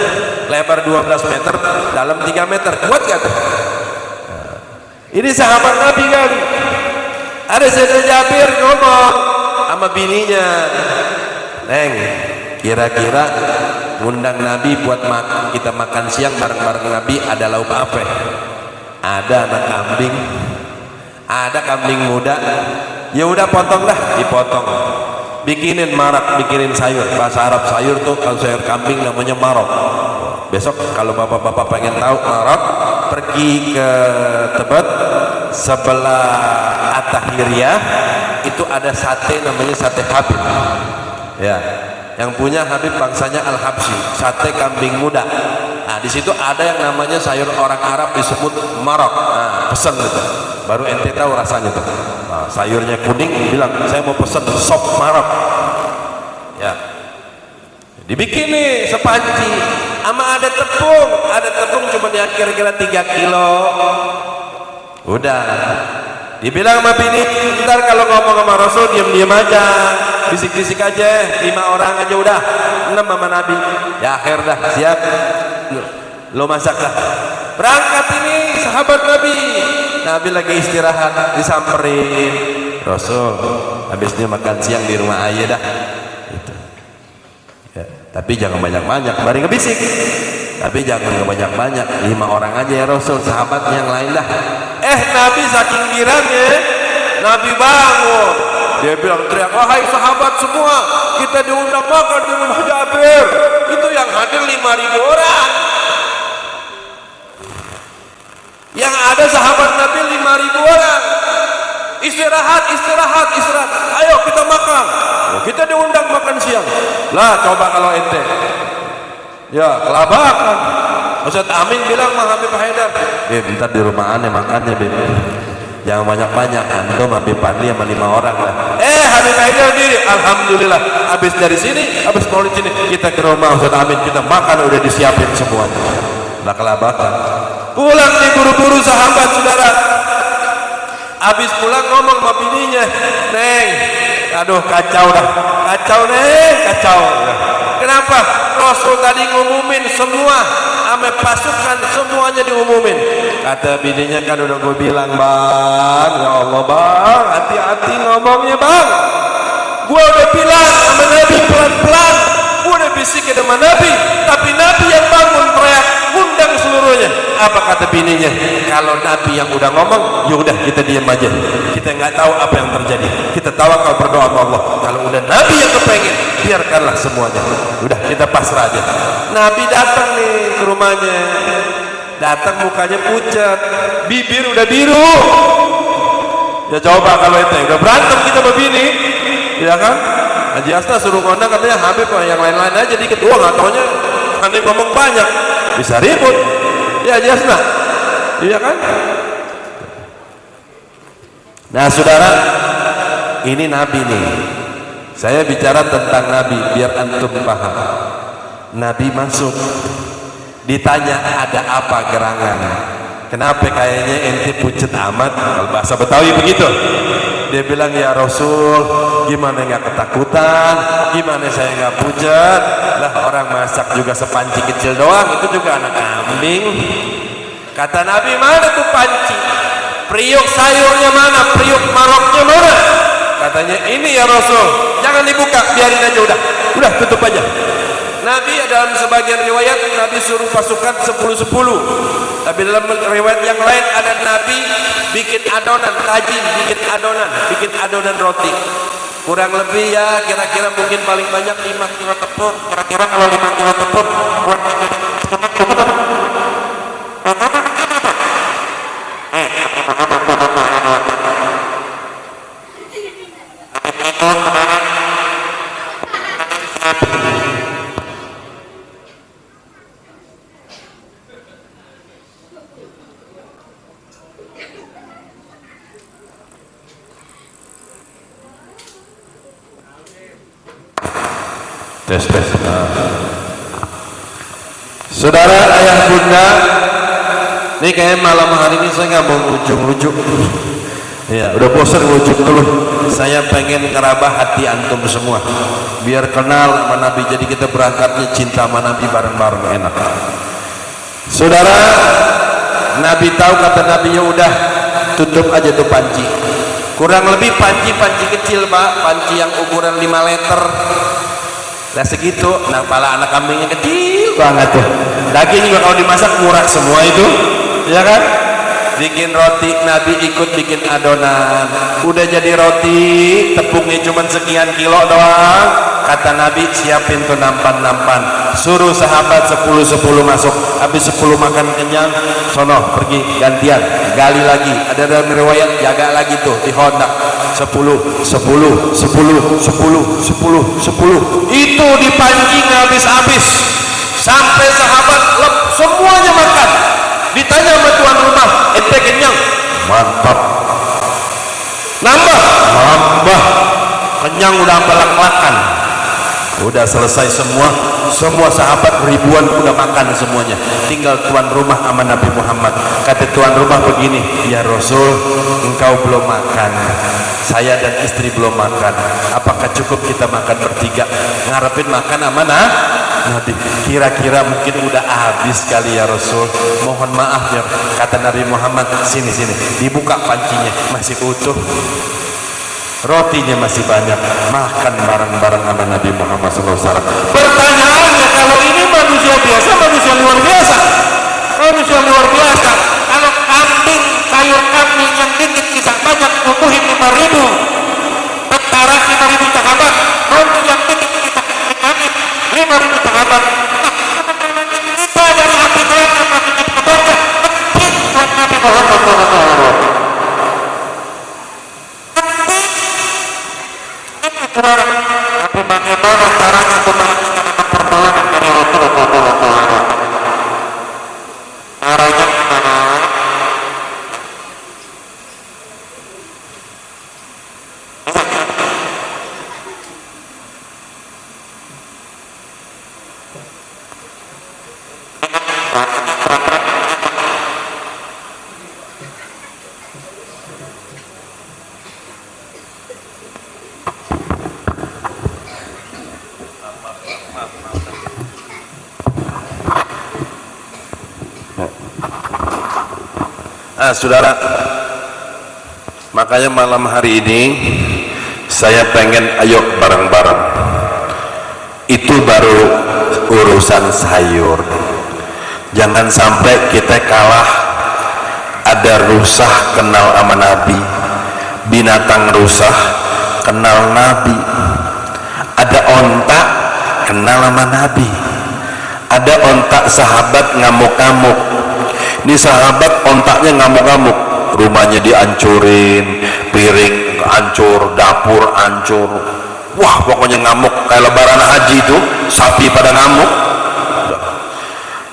lebar 12 meter, dalam 3 meter, kuat gak tuh? Ini sahabat Nabi kali. Ada Sayyidina Jabir ngomong sama bininya, Neng, kira-kira ngundang Nabi buat kita makan siang bareng-bareng Nabi, ada lauk apa? Ada anak kambing, ada kambing muda, ya udah potong dah, dipotong, bikinin marak, bikinin sayur. Bahasa Arab sayur tuh kalau sayur kambing namanya marok. Besok kalau bapak-bapak pengen tahu marok, pergi ke Tebet sebelah At-Tahiriyah, itu ada sate namanya sate Habib. Ya, Yang punya Habib bangsanya Al-Habsyi, sate kambing muda. Nah, di situ ada yang namanya sayur orang Arab disebut marok. Nah, pesen gitu. Baru ente tahu rasanya tuh. Nah, sayurnya kuning, bilang saya mau pesen sop marok. Ya. Dibikin nih sepanci. Sama ada tepung cuma dia kira-kira 3 kilo. Udah. Dibilang sama bini, ntar kalau ngomong sama Rasul diam-diam aja, bisik-bisik aja, 5 orang aja udah, 6 sama Nabi. Ya akhir dah, siap. Lo masak dah. Berangkat ini sahabat Nabi. Nabi lagi istirahat, disamperin. Rasul, habisnya makan siang di rumah ayah dah. Gitu. Ya, tapi jangan banyak-banyak, mari ngebisik. Tapi jangan banyak-banyak, 5 orang aja ya Rasul, sahabat yang lain dah. Nabi saking girangnya, Nabi bangun. Dia bilang teriak, wahai sahabat semua, kita diundang makan di rumah Jabir. Itu yang hadir 5.000 orang. Yang ada sahabat Nabi 5.000 orang. Istirahat. Ayo kita makan. Kita diundang makan siang. Lah coba kalau ente. Ya kelabakan. Ustaz Amin bilang sama Habib Haidar, bentar di rumah aneh makannya Bib, jangan banyak-banyak, antum Habib Fadli sama 5 orang lah. Habib Haidar diri, alhamdulillah, habis dari sini, habis maulid sini, kita ke rumah Ustaz Amin, kita makan udah disiapin semuanya. Lah kelabakan. Pulang nih buru-buru sahabat saudara. Habis pulang ngomong sama bininya, Neng, aduh kacau dah, kacau. Kenapa? Rasul tadi ngumumin semua, ame pasukan semuanya diumumin. Kata bininya, kan udah gue bilang bang, ya Allah bang, hati-hati ngomongnya bang. Gue udah bilang sama Nabi pelan-pelan, gue udah bisikin sama Nabi, tapi Nabi yang bangun teriak, undang seluruhnya. Apa kata bininya? Kalau Nabi yang udah ngomong, ya udah kita diam aja. Kita nggak tahu apa yang terjadi. Kita tawakal berdoa sama Allah. Kalau udah Nabi yang kepengen, biarkanlah semuanya. Udah kita pasrah aja. Nabi datang nih ke rumahnya. Datang mukanya pucat, bibir udah biru. Ya coba kalau itu udah berantem kita begini, ya kan? Haji Asna suruh ngondang katanya Habib yang lain-lain aja dikit. Wah nggak taunya Habib ngomong banyak, bisa ribut. Ya Haji Asna, iya kan? Nah saudara, ini Nabi nih. Saya bicara tentang Nabi biar antum paham. Nabi masuk, ditanya ada apa gerangan. Kenapa kayaknya ente pucet amat? Kalau bahasa Betawi begitu. Dia bilang, ya Rasul, gimana nggak ketakutan? Gimana saya nggak pucet? Lah orang masak juga sepanci kecil doang, itu juga anak kambing. Kata Nabi, mana tuh panci? Priuk sayurnya mana? Priuk maroknya mana? Katanya, ini ya Rasul, jangan dibuka, biarin aja udah tutup aja. Nabi dalam sebagian riwayat Nabi suruh pasukan 10-10, tapi dalam riwayat yang lain ada Nabi bikin adonan tajin, bikin adonan roti. Kurang lebih ya kira-kira mungkin paling banyak 5 kilo tepung. Kira-kira kalau 5 kilo tepung tes. Saudara ayah bunda, ini kayak malam hari ini saya nggak mau ujung-ujung. Ya, udah bosan ujung dulu. Saya pengen ngerabah hati antum semua, biar kenal sama Nabi. Jadi kita berangkatnya cinta sama Nabi bareng-bareng enak. Saudara, Nabi tahu kata Nabi, ya udah tutup aja tuh panci. Kurang lebih panci kecil pak, panci yang ukuran 5 liter. Nah segitu, nah kepala anak kambingnya kecil banget tuh. Daging juga kalau dimasak murah semua itu, ya kan? bikin roti, Nabi ikut bikin adonan. Udah jadi roti, tepungnya cuma sekian kilo doang. Kata Nabi, siapin tuh nampan-nampan, suruh sahabat 10 masuk. Habis 10 makan kenyang, sono pergi gantian, gali lagi. Ada dalam riwayat jaga lagi tuh di hondak. 10 itu dipancing habis-habis sampai sahabat semuanya makan. Ditanya sama tuan rumah, ente kenyang? Mantap. Nambah? Nambah. Kenyang udah belak-belakan. Udah selesai semua sahabat ribuan udah makan semuanya, tinggal tuan rumah sama Nabi Muhammad. Kata tuan rumah begini, ya Rasul, engkau belum makan, saya dan istri belum makan, apakah cukup kita makan bertiga? Ngarepin makan sama Nabi, kira-kira mungkin udah habis kali ya Rasul, mohon maaf ya. Kata Nabi Muhammad, sini dibuka pancinya, masih utuh, rotinya masih banyak, makan bareng-bareng sama Nabi Muhammad SAW. Pertanyaannya, kalau ini manusia biasa, manusia luar biasa, manusia luar biasa. Kalau kambing, sayur kambing yang dingin bisa banyak, tumbuhin 5.000, tentara 5.000 sahabat, roti yang dingin bisa banyak 5.000 sahabat. Kita dari hati Tuhan yang masih kebaca, penting buat Nabi Muhammad SAW. Tapi bagaimana caranya kebahagiaan dengan pertolongan dari Rasulullah SAW? Caranya gimana? Saudara, makanya malam hari ini saya pengen ayo bareng-bareng. Itu baru urusan sayur. Jangan sampai kita kalah. Ada rusah kenal sama Nabi, binatang rusah kenal Nabi, ada ontak kenal sama Nabi, ada ontak sahabat ngamuk-ngamuk. Ini sahabat ontaknya ngamuk-ngamuk, rumahnya dihancurin, piring hancur, dapur hancur, wah pokoknya ngamuk kayak lebaran haji itu, sapi pada ngamuk.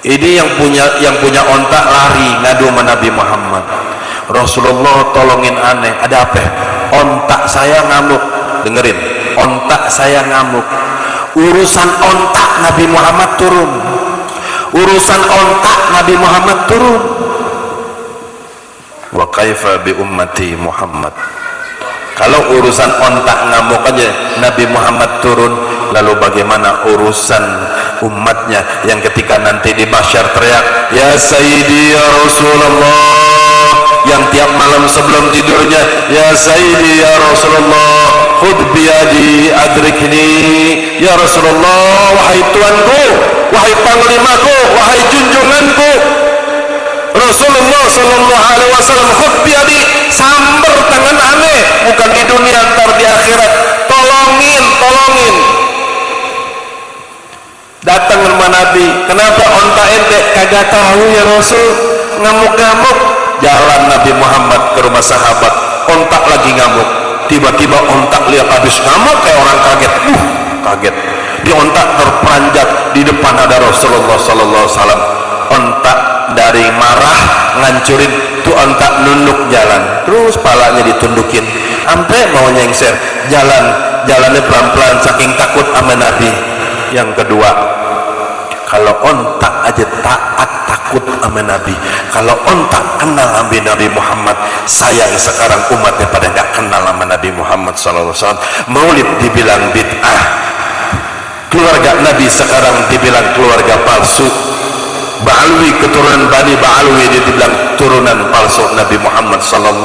Ini yang punya ontak lari ngadu sama Nabi Muhammad, Rasulullah tolongin aneh, ada apa? Ontak saya ngamuk. Dengerin, ontak saya ngamuk. Urusan ontak Nabi Muhammad turun, urusan ontak Nabi Muhammad turun. Wa kaifa bi ummati Muhammad. Kalau urusan ontak ngamuk aja Nabi Muhammad turun, lalu bagaimana urusan umatnya yang ketika nanti di mahsyar teriak ya Sayyidi ya Rasulullah, yang tiap malam sebelum tidurnya ya Sayyidi ya Rasulullah, khudh biyadi adrikni ya Rasulullah, wahai tuanku, wahai panglimaku, wahai junjunganku Rasulullah sallallahu alaihi wasallam, khudh biyadi, sambar tangan aneh, bukan di dunia ntar di akhirat, tolongin datang sama Nabi. Kenapa onta ente? Kagak tahu ya Rasul, ngamuk-ngamuk. Jalan Nabi Muhammad ke rumah sahabat, ontak lagi ngamuk. Tiba-tiba ontak lihat habis ngamuk kayak orang kaget, kaget. Di ontak terperanjat, di depan ada Rasulullah sallallahu alaihi wasallam. Ontak dari marah ngancurin tuh ontak, nunduk jalan, terus palanya ditundukin sampai mau nyengser, jalannya pelan-pelan saking takut sama Nabi. Yang kedua, kalau ontak aja taat takut sama Nabi, kalau ontak kenal sama Nabi Muhammad, sayang sekarang umatnya pada nggak kenal sama Nabi Muhammad SAW. Maulid dibilang bid'ah, keluarga Nabi sekarang dibilang keluarga palsu. Ba'alwi, keturunan Bani Ba'alwi dibilang turunan palsu Nabi Muhammad SAW.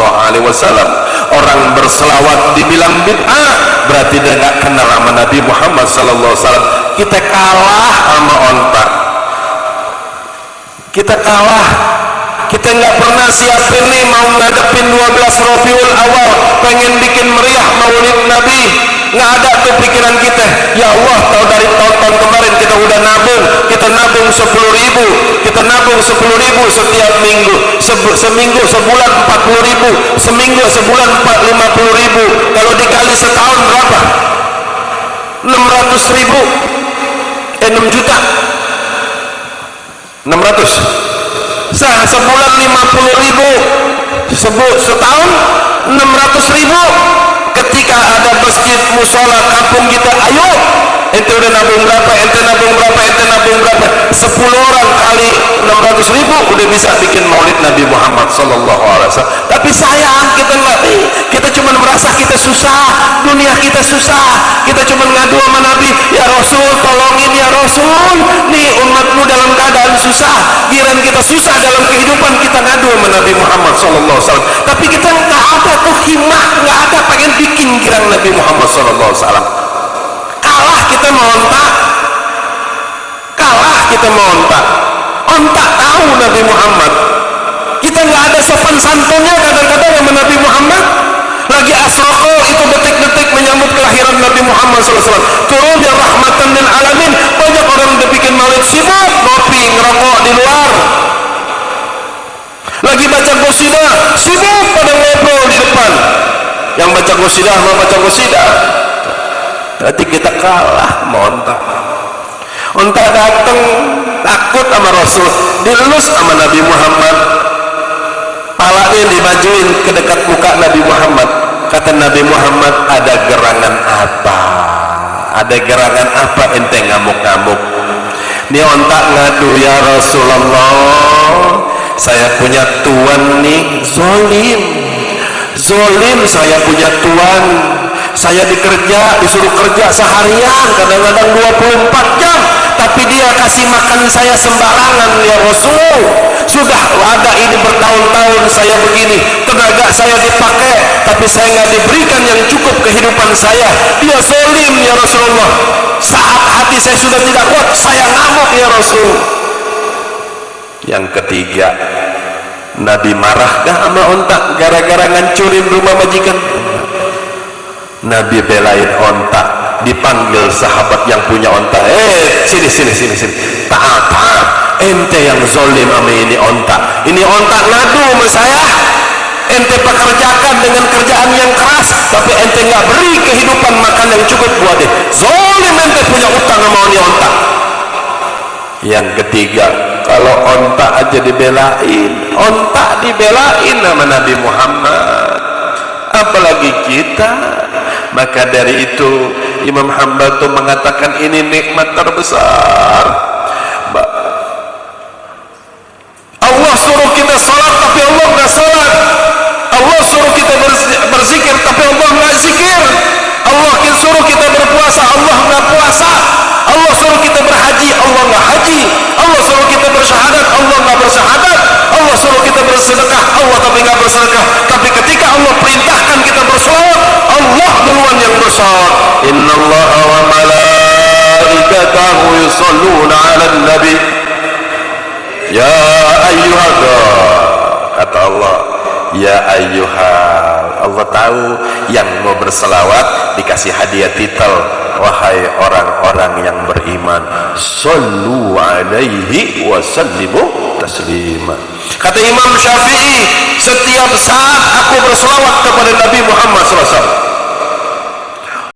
Orang berselawat dibilang bid'ah, berarti dia nggak kenal sama Nabi Muhammad SAW. Kita kalah sama ontak, kita Kita nggak pernah siapin nih mau ngadepin 12 Rabiul Awal, pengen bikin meriah maulid Nabi. Nggak ada tuh pikiran kita. Ya Allah, tahu dari tahun-tahun kemarin kita udah nabung, kita nabung 10.000, kita nabung 10.000 setiap minggu, seminggu sebulan 40.000, seminggu sebulan 50.000. Kalau dikali setahun berapa? 600.000, 6 juta, 600. Sebulan 50.000, setahun 600.000. Ketika ada masjid musola kampung kita, ayo ente udah nabung berapa, ente nabung berapa, ente nabung berapa, 10 orang kali 600.000 udah bisa bikin maulid Nabi Muhammad sallallahu alaihi wasallam. Tapi sayang kita cuma merasa kita susah, dunia kita susah, kita cuma ngadu sama Nabi, ya Rasul tolongin ya Rasul, nih umatmu dalam keadaan susah. Giran kita susah dalam kehidupan, kita ngadu sama Nabi Muhammad sallallahu alaihi wasallam. Tapi kita nggak ada tuh himmah, nggak ada pengen bikin girang Nabi Muhammad sallallahu alaihi wasallam. Kalah kita mau ontak, kalah kita mau ontak. Ontak tahu Nabi Muhammad, kita nggak ada sopan santunnya kadang-kadang sama Nabi Muhammad. Lagi asroko itu detik-detik menyambut kelahiran Nabi Muhammad SAW, turun ya rahmatan lil alamin. Banyak orang udah bikin maulid sibuk ngopi ngerokok di luar, lagi baca qasidah sibuk pada ngobrol di depan. Yang baca qasidah mau baca qasidah, berarti kita kalah sama ontak. Ontak datang takut sama Rasul, dilus sama Nabi Muhammad, palanya dimajuin ke dekat muka Nabi Muhammad. Kata Nabi Muhammad, ada gerangan apa? Ada gerangan apa ente ngamuk-ngamuk? Ini ontak ngadu, ya Rasulullah, saya punya tuan nih zolim, zolim. Saya punya tuan, saya disuruh kerja seharian, kadang-kadang 24 jam, tapi dia kasih makan saya sembarangan ya Rasul. Sudah ada ini bertahun-tahun saya begini, tenaga saya dipakai, tapi saya nggak diberikan yang cukup kehidupan saya. Dia zalim ya Rasulullah. Saat hati saya sudah tidak kuat, saya ngamuk ya Rasul. Yang ketiga, Nabi marah gak sama ontak gara-gara ngancurin rumah majikan? Nabi belain ontak, dipanggil sahabat yang punya ontak, sini, taat, ente yang zolim sama ini ontak ngadu sama saya, ente pekerjakan dengan kerjaan yang keras, tapi ente nggak beri kehidupan makan yang cukup buat dia, zolim, ente punya utang sama ini ontak. Yang ketiga, kalau ontak aja dibelain, ontak dibelain sama Nabi Muhammad, apalagi kita. Maka dari itu Imam Hanbal itu mengatakan ini nikmat terbesar. Allah suruh kita salat tapi Allah nggak salat. Allah suruh kita berzikir tapi Allah nggak zikir. Allah suruh kita berpuasa, Allah nggak puasa. Allah suruh kita berhaji, Allah nggak haji. Allah suruh kita bersyahadat, Allah nggak bersyahadat. Allah suruh kita bersedekah, Allah tapi nggak bersedekah. Tapi ketika Allah perintahkan kita bersolawat, Allah duluan yang bersolawat. Innallaha wa malaikatahu yusholluna 'alan nabi. Ya ayyuhal, kata Allah, ya ayyuhal. Allah tahu yang mau berselawat dikasih hadiah titel, wahai orang-orang yang beriman, sallu alaihi wa sallimu taslima. Kata Imam Syafi'i, setiap saat aku berselawat kepada Nabi Muhammad SAW,